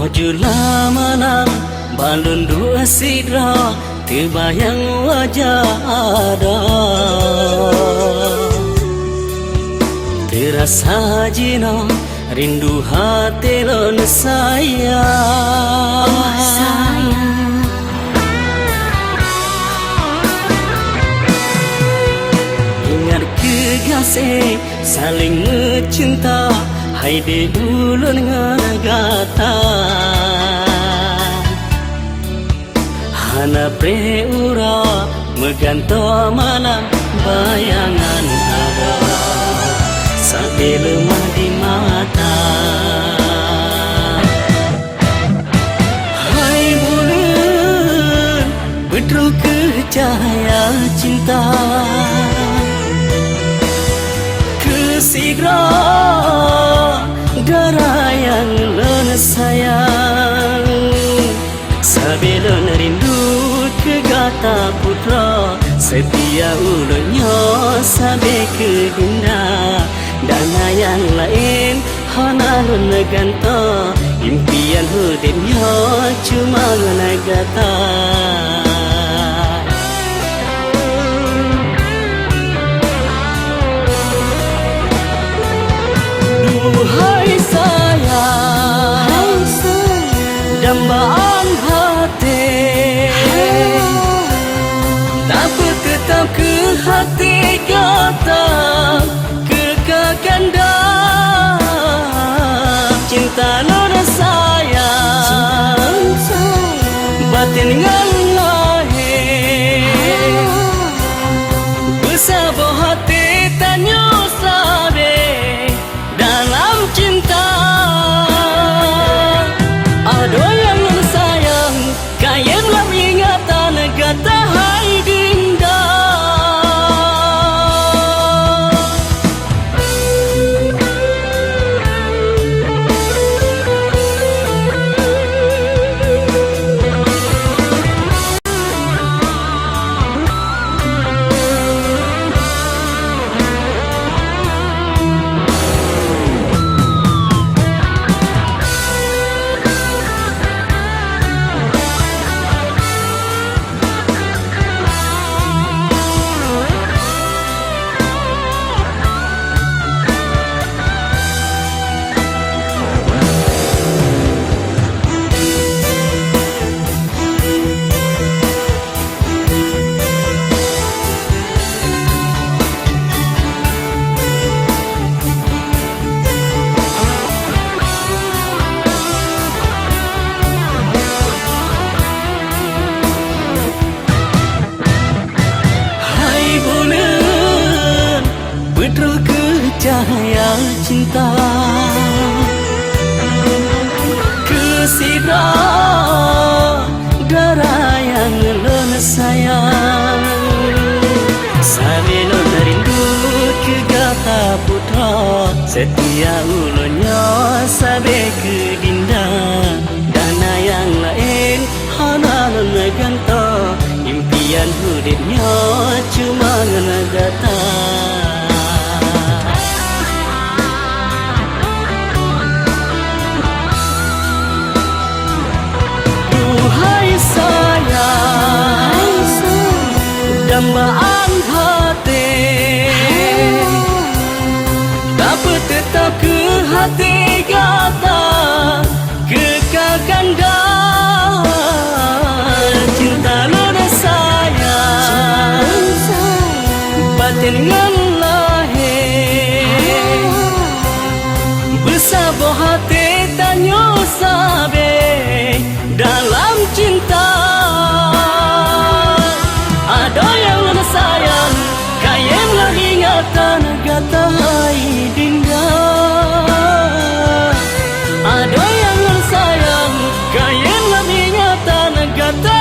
Majulah malam balon dua sidra terbayang wajah ada. Terasa jina rindu hati lon sayang. Oh sayang, Ingat kekasih saling mencinta, hai di ulun ngagata. Hana preura meganto malam bayangan ada, sampai lemah di mata. Hai bulan bedro ke cahaya cinta, kesigra darah yang lon sayang. Sabelon rindu ke gata putra, setia ulunnya sampai ke dinda. Dana yang lain hana lon ganta, impian hidupnya cuma ngagata. Duhai sayang, dambaan hati, dapat tetap ke hati kata kekaganda. Cinta lor sayang, batin ngan lahir, bersabah hati tanya sabe dalam cinta. Ado yang sayang, kayaklah ingatan kata hai dinda. Bedro ke cahaya cinta, kesidra darah yang lon sayang. Sabelon rindu ke gata putra, setia ulunnya sampai ke dinda. Dana yang lain hana lon ganta, impian hidupnya cuma ngagata. Dambaan hati, dapat tetap ke hati kata kekaganda. Cinta lor sayang, batin ngan lahir, bersabah hati tanya sabe dalam cinta. Ada yang sayang, kayaklah ingatan kata hai dinda. Ada yang sayang, kayaklah ingatan kata